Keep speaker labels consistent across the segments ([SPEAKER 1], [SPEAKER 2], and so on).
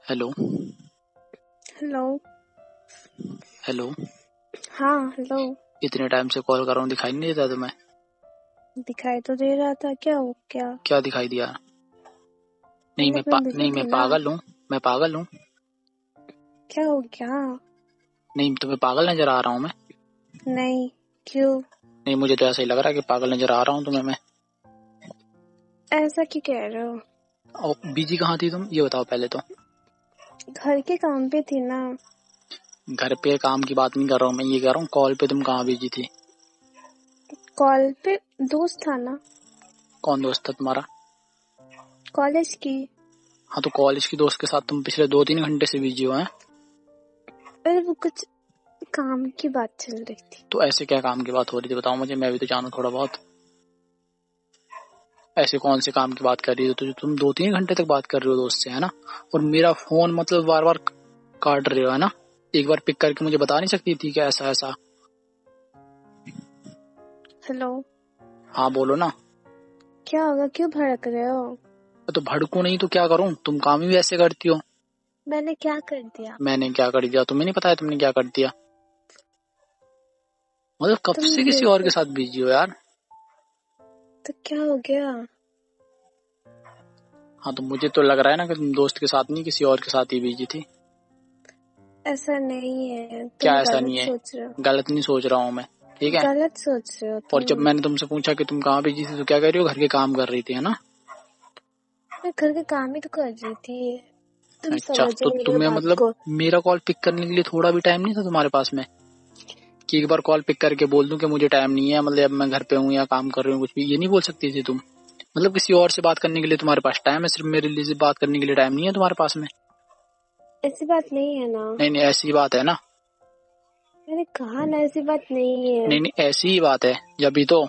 [SPEAKER 1] Hello.
[SPEAKER 2] Hello.
[SPEAKER 1] Hello.
[SPEAKER 2] हाँ hello.
[SPEAKER 1] इतने time से कॉल कर रहा हूँ, दिखाई नहीं देता तुम्हें?
[SPEAKER 2] दिखाई तो दे रहा था, क्या हो गया?
[SPEAKER 1] क्या दिखाई दिया? नहीं
[SPEAKER 2] मतलब मैं बिजी
[SPEAKER 1] नहीं,
[SPEAKER 2] थी
[SPEAKER 1] मैं
[SPEAKER 2] ना।
[SPEAKER 1] पागल हूँ? मैं पागल हूँ?
[SPEAKER 2] क्या हो गया?
[SPEAKER 1] नहीं, तुम्हें पागल नजर आ रहा हूँ मैं?
[SPEAKER 2] नहीं, क्यों?
[SPEAKER 1] नहीं, मुझे तो ऐसा ही लग रहा है कि पागल नजर आ रहा हूँ तुम्हें मैं।
[SPEAKER 2] ऐसा क्यों कह रहे हो?
[SPEAKER 1] और बिजी कहाँ थी तुम, ये बताओ पहले तो।
[SPEAKER 2] घर के काम पे थी ना।
[SPEAKER 1] घर पे काम की बात नहीं कर रहा हूँ मैं, ये कह रहा हूँ कॉल पे तुम कहाँ बिजी थी?
[SPEAKER 2] कॉल पे दोस्त था ना।
[SPEAKER 1] कौन दोस्त था तुम्हारा?
[SPEAKER 2] कॉलेज की।
[SPEAKER 1] हाँ, तो कॉलेज की दोस्त के साथ तुम पिछले 2-3 घंटे से बिजी हो हैं?
[SPEAKER 2] अरे वो कुछ काम की बात चल रही थी।
[SPEAKER 1] तो ऐसे क्या काम की बात हो रही थी, बताओ मुझे, मैं भी तो जानूँ थोड़ा बहुत। ऐसे कौन से काम की बात कर रही हो तो तुम 2-3 घंटे तक बात कर रहे हो दोस्त से, है ना? और मेरा फोन मतलब बार बार काट रहे हो, है ना? एक बार पिक करके मुझे बता नहीं सकती थी क्या ऐसा ऐसा?
[SPEAKER 2] हेलो।
[SPEAKER 1] हाँ बोलो ना।
[SPEAKER 2] क्या होगा, क्यों भड़क रहे हो?
[SPEAKER 1] तो भड़कू नहीं तो क्या करूं, तुम काम ही ऐसे करती हो।
[SPEAKER 2] मैंने क्या कर दिया?
[SPEAKER 1] मैंने क्या कर दिया तुम्हें नहीं पता है, तुमने क्या कर दिया? मतलब कब
[SPEAKER 2] तुम
[SPEAKER 1] से किसी और के
[SPEAKER 2] बिल्कुल।
[SPEAKER 1] साथ बिजी हो यार?
[SPEAKER 2] तो क्या हो गया?
[SPEAKER 1] हाँ, तो मुझे तो लग रहा है ना कि तुम दोस्त के साथ नहीं किसी और के साथ ही बिजी थी।
[SPEAKER 2] ऐसा नहीं है,
[SPEAKER 1] क्या
[SPEAKER 2] तुम
[SPEAKER 1] ऐसा नहीं
[SPEAKER 2] गलत
[SPEAKER 1] है?
[SPEAKER 2] सोच रहे हो।
[SPEAKER 1] गलत नहीं सोच रहा हूँ मैं, ठीक है?
[SPEAKER 2] गलत सोच रहे हो
[SPEAKER 1] और जब
[SPEAKER 2] तुम।
[SPEAKER 1] मैंने तुमसे पूछा कि तुम कहाँ बिजी थी तो क्या कह रही हो, घर के काम कर रही थी, है ना?
[SPEAKER 2] मैं घर के काम ही तो कर रही थी। तुम
[SPEAKER 1] अच्छा,
[SPEAKER 2] समझो
[SPEAKER 1] तो
[SPEAKER 2] मेरी
[SPEAKER 1] तुम्हें
[SPEAKER 2] बात
[SPEAKER 1] मतलब
[SPEAKER 2] को।
[SPEAKER 1] मेरा कॉल पिक करने के लिए थोड़ा भी टाइम नहीं था तुम्हारे पास में? कि एक बार कॉल पिक करके बोल दूं कि मुझे टाइम नहीं है, मतलब अब मैं घर पे हूँ या काम कर रही हूँ, कुछ भी ये नहीं बोल सकती थी तुम? मतलब किसी और से बात करने के लिए तुम्हारे पास टाइम है, सिर्फ मेरे लिए बात करने के लिए टाइम नहीं है तुम्हारे पास में?
[SPEAKER 2] ऐसी बात नहीं है ना।
[SPEAKER 1] नहीं नहीं, ऐसी बात है ना?
[SPEAKER 2] मैंने कहा ना, ऐसी बात नहीं है।
[SPEAKER 1] नहीं नहीं, ऐसी ही बात है। जब भी तो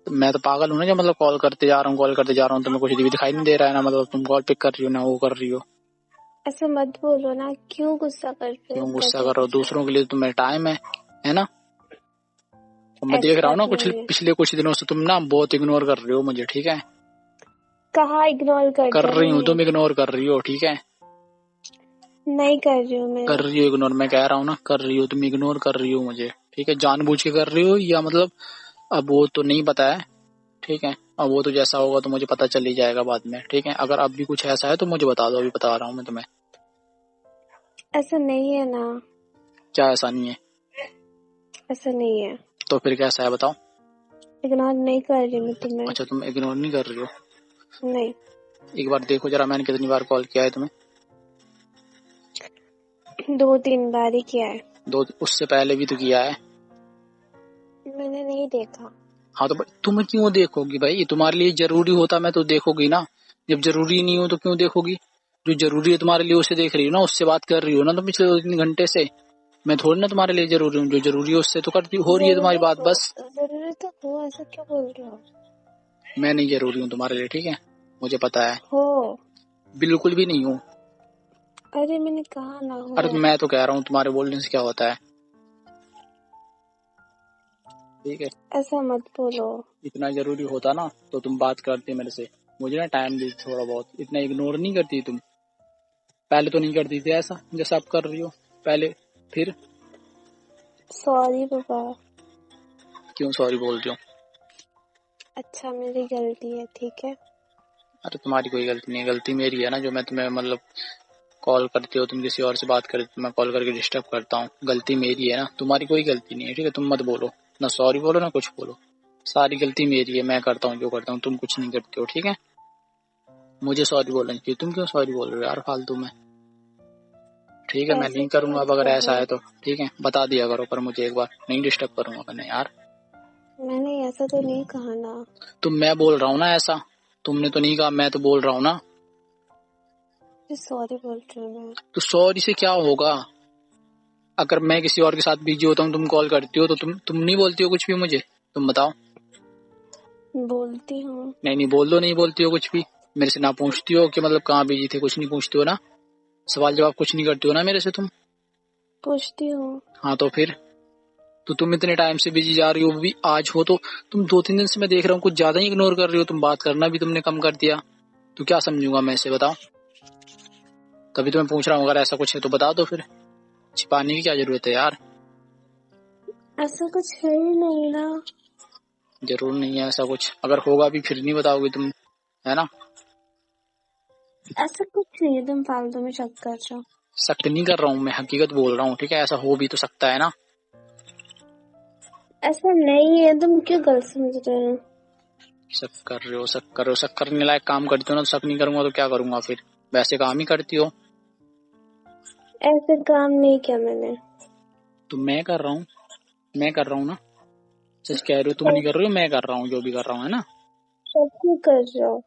[SPEAKER 1] मैं तो पागल हूँ ना, जब मतलब कॉल करते जा रहा हूँ, कॉल करते जा रहा हूँ, तुम्हें कुछ भी दिखाई नहीं दे रहा है ना? मतलब तुम कॉल पिक कर रही हो ना वो कर रही हो।
[SPEAKER 2] ऐसा मत बोलो ना, क्यों गुस्सा करते हो
[SPEAKER 1] क्यों गुस्सा
[SPEAKER 2] गधे
[SPEAKER 1] कर रहे हो?
[SPEAKER 2] की तरह।
[SPEAKER 1] दूसरों के लिए तुम्हें टाइम है ना? और मैं देख
[SPEAKER 2] ऐसी
[SPEAKER 1] रहा हूँ
[SPEAKER 2] बात
[SPEAKER 1] ना कुछ
[SPEAKER 2] नहीं है।
[SPEAKER 1] पिछले कुछ दिनों से तुम ना बहुत इग्नोर कर रहे हो मुझे, ठीक है?
[SPEAKER 2] कहा इग्नोर कर
[SPEAKER 1] कर
[SPEAKER 2] दिया
[SPEAKER 1] रही हूँ,
[SPEAKER 2] मैंने?
[SPEAKER 1] तुम इग्नोर कर रही हो, ठीक है?
[SPEAKER 2] नहीं कर रही हूँ
[SPEAKER 1] कर
[SPEAKER 2] मैं।
[SPEAKER 1] रही हो इग्नोर, मैं कह रहा हूँ ना कर रही हो, तुम इग्नोर कर रही हो मुझे, ठीक है? जानबूझ के कर रही हो या मतलब अब वो तो नहीं पता है, ठीक है? अब वो तो जैसा होगा तो मुझे पता चल ही जाएगा बाद में, ठीक है? अगर अब भी कुछ ऐसा है तो मुझे बता दो, अभी बता रहा हूँ मैं तुम्हें।
[SPEAKER 2] ऐसा नहीं है ना।
[SPEAKER 1] क्या ऐसा नहीं है?
[SPEAKER 2] ऐसा नहीं है।
[SPEAKER 1] तो फिर कैसा है बताओ?
[SPEAKER 2] इग्नोर नहीं कर रही मैं तुम्हें।
[SPEAKER 1] अच्छा, तुम इग्नोर नहीं कर रही हो?
[SPEAKER 2] नहीं।
[SPEAKER 1] एक बार देखो जरा, मैंने कितनी बार कॉल किया है तुम्हें?
[SPEAKER 2] 2-3 बार ही किया है।
[SPEAKER 1] दो, उससे पहले भी तो किया है।
[SPEAKER 2] मैंने नहीं देखा।
[SPEAKER 1] हाँ, तो तुम क्यों देखोगी भाई? तुम्हारे लिए जरूरी होता मैं तो देखोगी ना। जब जरूरी नहीं हो तो क्यों देखोगी? जो जरूरी है तुम्हारे लिए उसे देख रही हो ना, उससे बात कर रही हो ना तुम पिछले 2-3 घंटे से। मैं थोड़ी ना तुम्हारे लिए जरूरी हूँ, जो जरूरी है उससे तो करती हो रही है तुम्हारी बात बस।
[SPEAKER 2] जरूरी तो हो, ऐसा क्यों बोल रहे हो?
[SPEAKER 1] मैं नहीं जरूरी हूँ तुम्हारे लिए, ठीक है? मुझे पता है।
[SPEAKER 2] हो।
[SPEAKER 1] बिल्कुल भी नहीं हूँ।
[SPEAKER 2] अरे मैंने कहा ना
[SPEAKER 1] अरे
[SPEAKER 2] हो।
[SPEAKER 1] मैं तो कह रहा हूँ, तुम्हारे बोलने से क्या होता है, ठीक है?
[SPEAKER 2] ऐसा मत बोलो।
[SPEAKER 1] इतना जरूरी होता ना तो तुम बात करती मेरे से। मुझे ना टाइम दी थोड़ा बहुत, इतना इग्नोर नहीं करती तुम। पहले तो नहीं करती थी ऐसा जैसा आप कर रही हो पहले। फिर
[SPEAKER 2] सॉरी पापा।
[SPEAKER 1] क्यों सॉरी बोल रही हो?
[SPEAKER 2] अच्छा मेरी गलती है, ठीक है।
[SPEAKER 1] अरे तुम्हारी कोई गलती नहीं है, गलती मेरी है ना, जो मैं तुम्हें मतलब कॉल करती हो तुम किसी और से बात करती हो, मैं कॉल करके डिस्टर्ब करता हूँ, गलती मेरी है ना, तुम्हारी कोई गलती नहीं है, ठीक है? तुम मत बोलो, ना सॉरी बोलो ना कुछ बोलो। सारी गलती मेरी है, मैं करता हूँ जो करता हूँ, तुम कुछ नहीं करते हो, ठीक है? मुझे सॉरी बोलना चाहिए, तुम क्यों सॉरी बोल रहे हो यार फालतू में? ठीक है, मैं
[SPEAKER 2] ऐसे
[SPEAKER 1] नहीं
[SPEAKER 2] क्यों
[SPEAKER 1] करूंगा
[SPEAKER 2] मत
[SPEAKER 1] अब अगर
[SPEAKER 2] कहो।
[SPEAKER 1] ऐसा है तो, ठीक है? बता दिया करो, पर मुझे एक बार नहीं डिस्टर्ब करूंगा मैंने यार।
[SPEAKER 2] मैंने ऐसा तो नहीं कहा ना।
[SPEAKER 1] तो मैं बोल रहा हूँ ना ऐसा, तुमने तो नहीं कहा, मैं तो बोल रहा हूँ ना।
[SPEAKER 2] सॉरी बोल रही हूँ मैं।
[SPEAKER 1] तो सॉरी से क्या होगा? अगर मैं किसी और के साथ बिजी होता हूँ, तुम कॉल करती हो तो तुम नहीं बोलती हो कुछ भी मुझे? तुम बताओ।
[SPEAKER 2] बोलती हूँ।
[SPEAKER 1] नहीं नहीं बोल दो, नहीं बोलती हो कुछ भी। मेरे से ना पूछती हो कि मतलब कहाँ बिजी थे, कुछ नहीं पूछती हो ना? सवाल जवाब कुछ नहीं करती हो ना मेरे से तुम?
[SPEAKER 2] पूछती हूँ।
[SPEAKER 1] हाँ, तो फिर तो तुम इतने टाइम से बिजी जा रही हो, वो भी आज हो तो? तुम 2-3 दिन से मैं देख रहा हूँ कुछ ज्यादा ही इग्नोर कर रही हो, तुम बात करना भी तुमने कम कर दिया, तो क्या समझूंगा मैं इसे, बताओ? तभी तो मैं पूछ रहा हूँ, अगर ऐसा कुछ है तो बता दो, फिर छिपाने की क्या जरूरत है यार।
[SPEAKER 2] ऐसा कुछ है ही नहीं ना।
[SPEAKER 1] जरूर नहीं है ऐसा कुछ, अगर होगा भी फिर नहीं बताओगे तुम, है ना।
[SPEAKER 2] ऐसा कुछ नहीं है, तुम फालतू में शक कर रहे हो।
[SPEAKER 1] शक नहीं कर रहा हूँ मैं, हकीकत बोल रहा हूँ, ठीक है। ऐसा हो भी तो सकता है ना।
[SPEAKER 2] ऐसा नहीं है, तुम क्यों गलत समझ रहे हो।
[SPEAKER 1] शक कर रहे हो, शक कर रहे हो, शक करने लायक काम करती हो ना, तो शक नहीं करूंगा तो क्या करूंगा फिर। वैसे काम ही करती हो।
[SPEAKER 2] ऐसे काम नहीं किया मैंने।
[SPEAKER 1] तो मैं कर रहा हूँ, मैं कर रहा हूँ ना। सच कह रहे हो, तुम नहीं कर रहे हो, मैं कर रहा हूँ जो भी कर रहा हूँ, है ना।
[SPEAKER 2] शक क्यों कर रहे हो।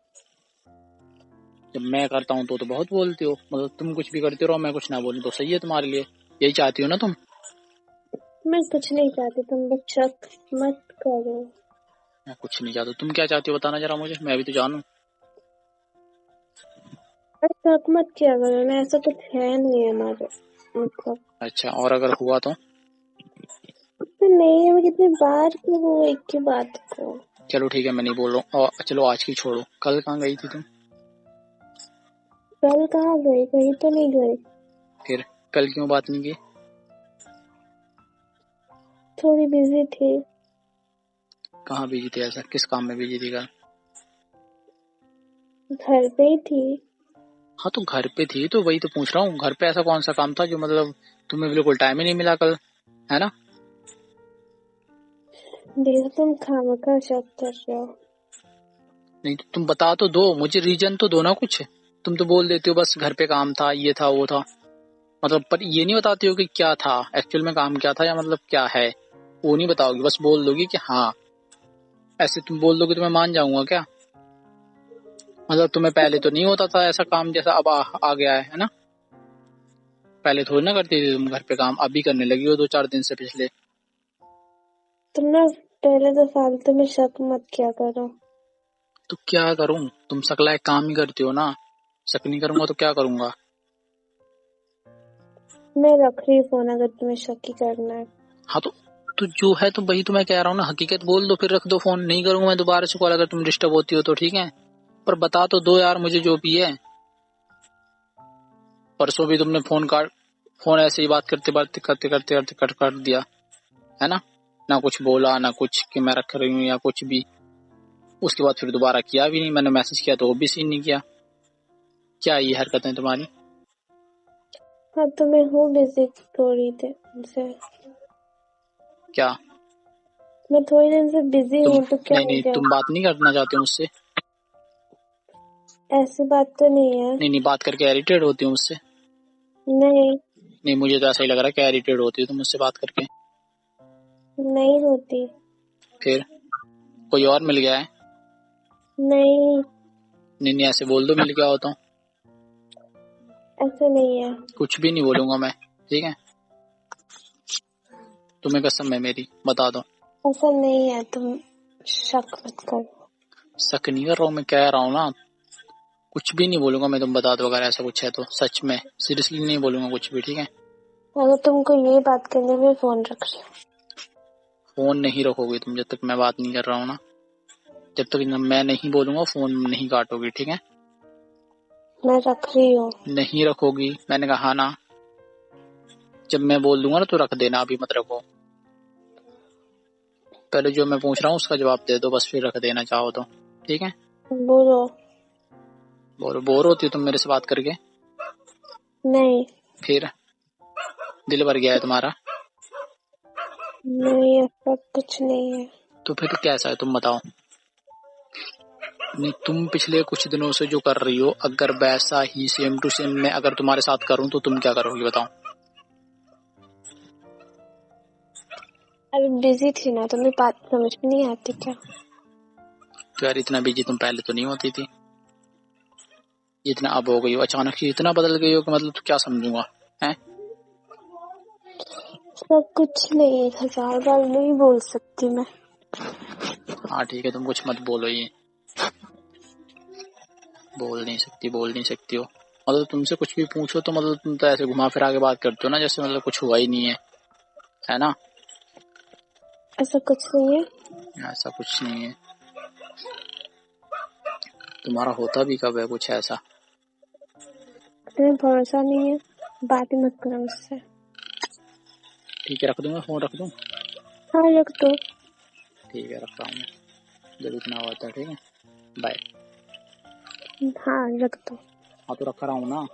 [SPEAKER 1] जब मैं करता हूँ तो बहुत बोलती हो, मतलब तुम कुछ भी करते रहो मैं कुछ ना बोलूं तो सही है तुम्हारे लिए। यही चाहती हो ना तुम।
[SPEAKER 2] मैं कुछ नहीं चाहती, तुम बस शक मत करो।
[SPEAKER 1] मैं कुछ नहीं चाहता, तुम क्या चाहती हो बताना जरा मुझे, मैं भी तो जानूं।
[SPEAKER 2] बस शक मत किया करो ना, ऐसा कुछ है नहीं हमारे मतलब।
[SPEAKER 1] अच्छा, और अगर हुआ तो।
[SPEAKER 2] तो नहीं है, मैं कितनी बार क्यों वो एक की बात को।
[SPEAKER 1] चलो ठीक है, मैं नहीं बोल रहा हूँ। और चलो आज की छोड़ो, कल कहाँ गई थी तुम।
[SPEAKER 2] कल कहाँ गई, कहीं तो नहीं गई।
[SPEAKER 1] फिर कल क्यों बात नहीं की।
[SPEAKER 2] थोड़ी बिजी थी।
[SPEAKER 1] कहाँ बिजी थी, ऐसा किस काम में बिजी थी कल।
[SPEAKER 2] घर पे ही थी।
[SPEAKER 1] हाँ तो घर पे थी तो वही तो पूछ रहा हूँ, घर पे ऐसा कौन सा काम था जो मतलब तुम्हें बिल्कुल टाइम ही नहीं मिला कल, है ना।
[SPEAKER 2] देखो तुम खामखा शक कर रहे हो।
[SPEAKER 1] नहीं तो तुम बता तो दो मुझे, रीजन तो दो ना कुछ। तुम तो बोल देती हो बस घर पे काम था, ये था वो था, मतलब पर ये नहीं बताती हो कि क्या था एक्चुअल में, काम क्या था या मतलब क्या है। वो नहीं बताओगी, बस बोल दोगी कि हाँ। ऐसे तुम बोल दोगे तो मैं मान जाऊंगा क्या। मतलब तुम्हें पहले तो नहीं होता था ऐसा काम जैसा अब आ गया है ना। पहले थोड़ी ना करती थी तुम घर पे काम, अभी करने लगी हो 2-4 दिन से पिछले।
[SPEAKER 2] तुम ना पहले तो फालतू में शक मत किया करो।
[SPEAKER 1] तो क्या करूं, तुम सकला एक काम ही करती हो ना। शक नहीं करूंगा तो क्या करूंगा।
[SPEAKER 2] मैं रख रही फोन, अगर तुम्हें शक ही करना है।
[SPEAKER 1] हाँ तो जो है तो वही तो मैं कह रहा हूँ ना, हकीकत बोल दो फिर रख दो फोन, नहीं करूंगा मैं दोबारा से कॉल, अगर तुम डिस्टर्ब होती हो तो ठीक है। पर बता तो दो यार मुझे जो भी है। परसों भी तुमने फोन ऐसे ही बात करते करते करते करते करते कट कर दिया, है ना। ना कुछ बोला ना कुछ कि मैं रख रही हूँ या कुछ भी। उसके बाद फिर दोबारा किया भी नहीं, मैंने मैसेज किया तो वो भी सीन नहीं किया। क्या ये हरकतें तुम्हारी।
[SPEAKER 2] हाँ तो मैं हूँ बिजी थोड़ी देर से।
[SPEAKER 1] क्या
[SPEAKER 2] मैं थोड़ी देर से बिजी
[SPEAKER 1] तुम,
[SPEAKER 2] हूँ तो क्या
[SPEAKER 1] नहीं
[SPEAKER 2] हो
[SPEAKER 1] नहीं
[SPEAKER 2] गया।
[SPEAKER 1] तुम बात नहीं करना चाहते हो मुझसे।
[SPEAKER 2] ऐसी बात तो नहीं है।
[SPEAKER 1] नहीं नहीं, बात करके इरिटेट होती हो मुझसे।
[SPEAKER 2] नहीं।
[SPEAKER 1] नहीं मुझे तो ऐसा ही लग रहा है कि इरिटेट होती हो तुम मुझसे बात करके।
[SPEAKER 2] नहीं होती।
[SPEAKER 1] फिर कोई और मिल गया है।
[SPEAKER 2] नहीं।
[SPEAKER 1] नहीं नहीं ऐसे बोल दो मिल गया हो तो।
[SPEAKER 2] ऐसा नहीं है।
[SPEAKER 1] कुछ भी नहीं बोलूंगा मैं, ठीक है। तुम्हें कसम है मेरी, बता दो।
[SPEAKER 2] ऐसा नहीं है, तुम शक मत करो।
[SPEAKER 1] शक नहीं कर रहा हूँ, मैं कह रहा हूँ ना। कुछ भी नहीं बोलूंगा मैं, तुम बता दो अगर ऐसा कुछ है तो, सच में सीरियसली नहीं बोलूंगा कुछ भी, ठीक है।
[SPEAKER 2] अगर तुमको ये बात करने में फोन रख रही हूँ।
[SPEAKER 1] फोन नहीं रखोगी तुम जब तक मैं बात नहीं कर रहा हूँ ना। जब तक मैं नहीं बोलूंगा फोन नहीं काटोगी, ठीक है।
[SPEAKER 2] मैं रख रही हूँ।
[SPEAKER 1] नहीं रखोगी, मैंने कहा ना। जब मैं बोल दूंगा ना तो रख देना, अभी मत रखो। पहले जो मैं पूछ रहा हूँ उसका जवाब दे दो बस, फिर रख देना चाहो तो, ठीक है।
[SPEAKER 2] बोलो।
[SPEAKER 1] बोर होती हो तुम मेरे से बात करके।
[SPEAKER 2] नहीं।
[SPEAKER 1] फिर दिल भर गया है तुम्हारा।
[SPEAKER 2] नहीं ऐसा कुछ नहीं है।
[SPEAKER 1] तो फिर कैसा है तुम बताओ। नहीं तुम पिछले कुछ दिनों से जो कर रही हो, अगर वैसा ही सेम टू सेम मैं अगर तुम्हारे साथ करूं तो तुम क्या करोगी बताओ।
[SPEAKER 2] अभी बिजी थी ना, तुम्हें बात समझ में नहीं आती क्या।
[SPEAKER 1] तो यार इतना बिजी तुम पहले तो नहीं होती थी, जितना अब हो गई हो अचानक से, इतना बदल गई हो कि मतलब तो क्या समझूंगा है।
[SPEAKER 2] सब कुछ नहीं, 1000 बार नहीं बोल सकती मैं।
[SPEAKER 1] हाँ ठीक है, तुम कुछ मत बोलो, ये बोल नहीं सकती, बोल नहीं सकती हो। मतलब तुमसे कुछ भी पूछो तो मतलब तुम तो ऐसे घुमा फिरा के बात करते हो ना, जैसे मतलब कुछ हुआ ही नहीं है ना।
[SPEAKER 2] ऐसा कुछ नहीं है।
[SPEAKER 1] ऐसा कुछ नहीं है। तुम्हारा होता भी कब है कुछ ऐसा।
[SPEAKER 2] तुम्हें भरोसा नहीं है, बात ही मत करो मुझसे।
[SPEAKER 1] ठीक है, रख दूंगा फोन, रख दूं?
[SPEAKER 2] हाँ रख दो।
[SPEAKER 1] ठीक है, रख रहा हूँ जब इतना होता है। ठीक है, बाय।
[SPEAKER 2] हाँ रख दो।
[SPEAKER 1] हाँ तो रख रहा हूँ ना।